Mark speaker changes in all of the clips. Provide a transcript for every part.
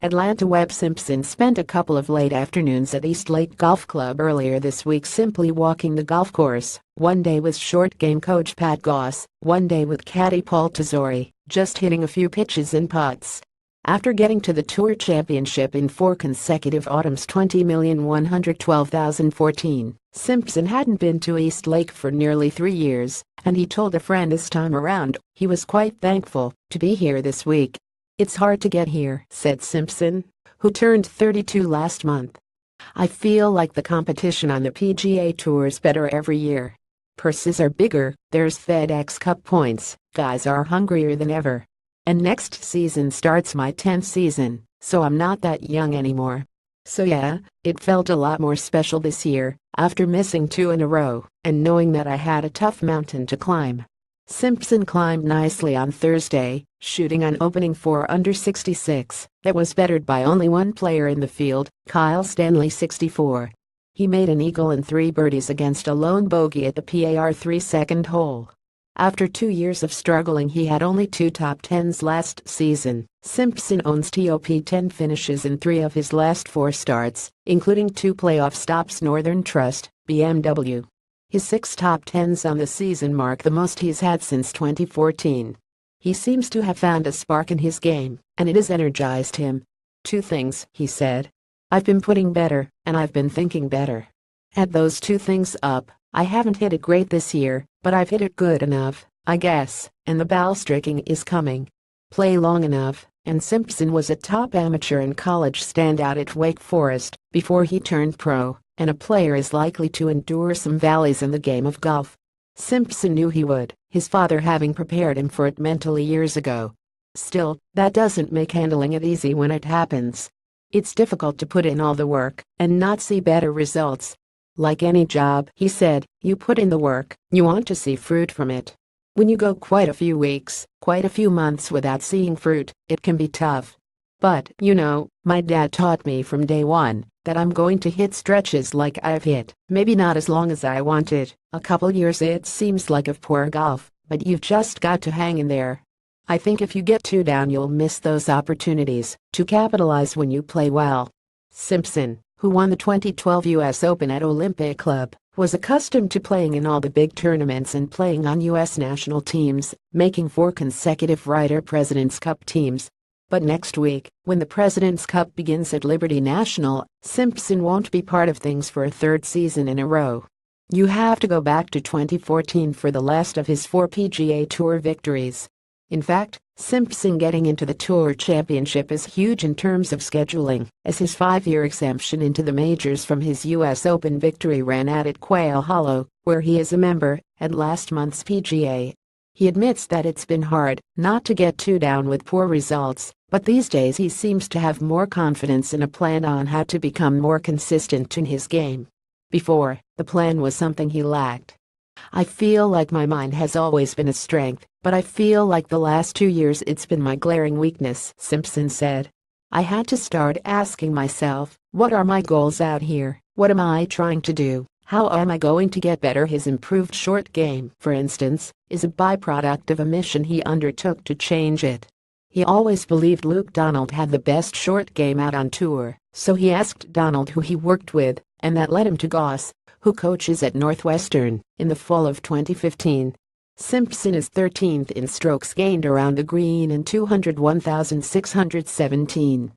Speaker 1: Atlanta Webb Simpson spent a couple of late afternoons at East Lake Golf Club earlier this week simply walking the golf course, one day with short game coach Pat Goss, one day with caddy Paul Tesori, just hitting a few pitches and putts. After getting to the Tour Championship in 4 consecutive autumns 20,112,014, Simpson hadn't been to East Lake for nearly 3 years, and he told a friend this time around he was quite thankful to be here this week. "It's hard to get here," said Simpson, who turned 32 last month. "I feel like the competition on the PGA Tour is better every year. Purses are bigger, there's FedEx Cup points, guys are hungrier than ever. And next season starts my 10th season, so I'm not that young anymore. So yeah, it felt a lot more special this year, after missing 2 in a row, and knowing that I had a tough mountain to climb." Simpson climbed nicely on Thursday, shooting an opening 4 under 66 that was bettered by only one player in the field, Kyle Stanley 64. He made an eagle and 3 birdies against a lone bogey at the par-3 second hole. After 2 years of struggling, he had only 2 top 10s last season. Simpson owns top 10 finishes in 3 of his last 4 starts, including 2 playoff stops Northern Trust, BMW. His 6 top 10s on the season mark the most he's had since 2014. He seems to have found a spark in his game, and it has energized him. "2 things," he said. "I've been putting better, and I've been thinking better. Add those 2 things up, I haven't hit it great this year, but I've hit it good enough, I guess, and the ball striking is coming. Play long enough," and Simpson was a top amateur and college standout at Wake Forest before he turned pro, and a player is likely to endure some valleys in the game of golf. Simpson knew he would, his father having prepared him for it mentally years ago. Still, that doesn't make handling it easy when it happens. It's difficult to put in all the work and not see better results. "Like any job," he said, "you put in the work, you want to see fruit from it. When you go quite a few weeks, quite a few months without seeing fruit, it can be tough. But, my dad taught me from day one that I'm going to hit stretches like I've hit, maybe not as long as I wanted. A couple years it seems like of poor golf, but you've just got to hang in there. I think if you get too down you'll miss those opportunities to capitalize when you play well." Simpson, who won the 2012 U.S. Open at Olympic Club, was accustomed to playing in all the big tournaments and playing on U.S. national teams, making 4 consecutive Ryder President's Cup teams. But next week, when the President's Cup begins at Liberty National, Simpson won't be part of things for a 3rd season in a row. You have to go back to 2014 for the last of his 4 PGA Tour victories. In fact, Simpson getting into the Tour Championship is huge in terms of scheduling, as his 5-year exemption into the majors from his U.S. Open victory ran out at Quail Hollow, where he is a member, at last month's PGA. He admits that it's been hard not to get too down with poor results, but these days he seems to have more confidence in a plan on how to become more consistent in his game. Before, the plan was something he lacked. "I feel like my mind has always been a strength, but I feel like the last 2 years it's been my glaring weakness," Simpson said. "I had to start asking myself, what are my goals out here? What am I trying to do? How am I going to get better?" His improved short game, for instance, is a byproduct of a mission he undertook to change it. He always believed Luke Donald had the best short game out on tour, so he asked Donald who he worked with, and that led him to Goss, who coaches at Northwestern, in the fall of 2015. Simpson is 13th in strokes gained around the green and 201,617.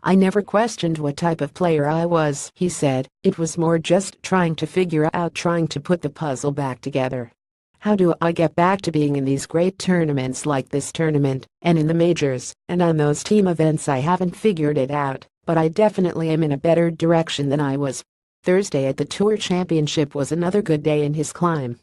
Speaker 1: "I never questioned what type of player I was," he said. "It was more just trying to put the puzzle back together. How do I get back to being in these great tournaments like this tournament, and in the majors, and on those team events? I haven't figured it out, but I definitely am in a better direction than I was." Thursday at the Tour Championship was another good day in his climb.